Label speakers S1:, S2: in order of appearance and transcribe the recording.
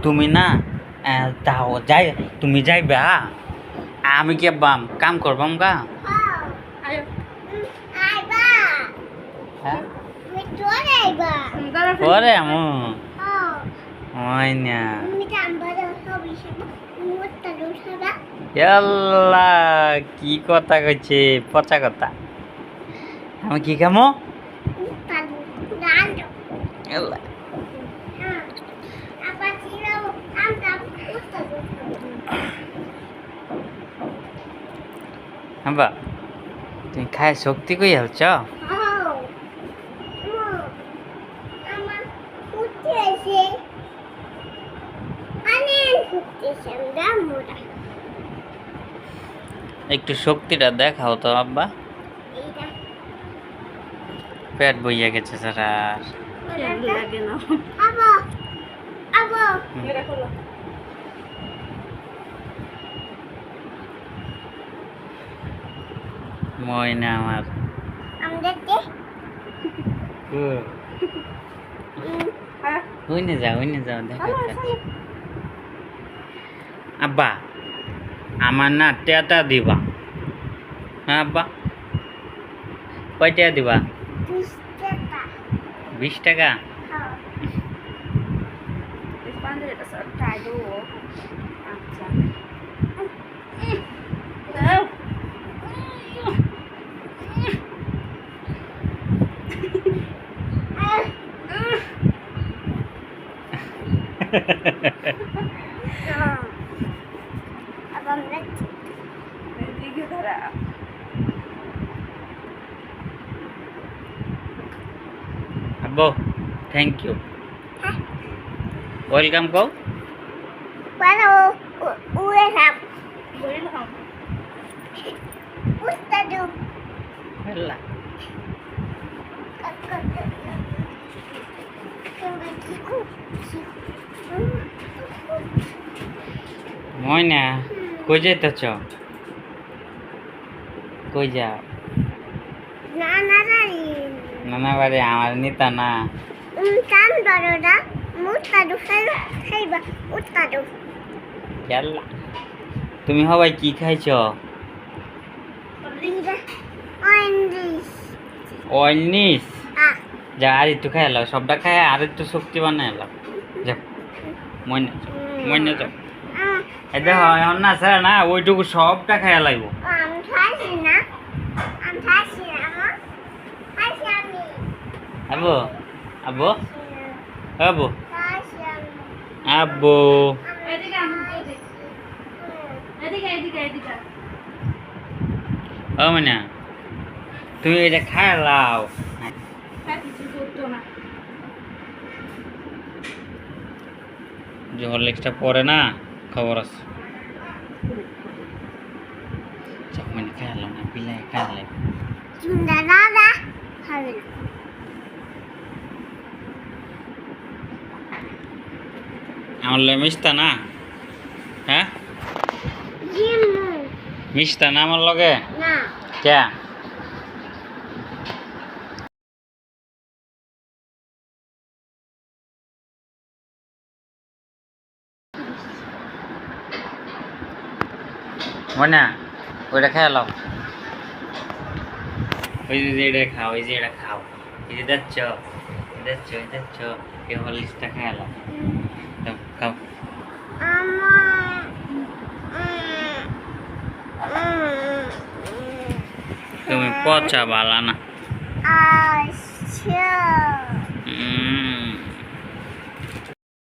S1: তুমি না যাও যাই তুমি যাইবা আমি কি বাম কাম করবাম গা হ্যাঁ পরে আমু ওই না এল্লা কি কথা কইছে পচা কথা আমি কি কামো এল্লা হাম্বা তুমি খায় শক্তি কই হালছ একটু শক্তিটা দেখাও তো আব্বা পেট বইয়া গেছে সারা ময়না আমার হইনে যাও দেখা আব্বা আমার না টেটা দিবা হ্যাঁ আব্বা কয় টাকা দিবা 20 টাকা আব্বু থ্যাংক ইউ ওয়েলকাম কও ময়না কই যাইতেছ কই যাও নানা বাড়ি আমার নিতা না তুমি সবাই কি খাইছ অইনিস যা আর একটু খাই এলাও সবটা খাই আর একটু শক্তি বানাই এলাও যা মইনা যাও এই দেখো না স্যার না ওইটুকু সবটা খাইয়া লাগবো আব্বু আব্বু আব্বু আব্বু ও মানে তুমি এটা খাই লাও যে হরলিক্সটা পরে না খবর আছে মানে খাই লাও না পিলাই খাই লাই আমার মিশতা না হ্যাঁ মিশতা না আমার লগে কে মনে ওইটা খেয়ে লাও ওই যে এটা খাও এই যে এটা খাও এই যে যাচ্ছ এই হরলিক্সটা খেয়ে লাও খাও তুমি পচা বালা না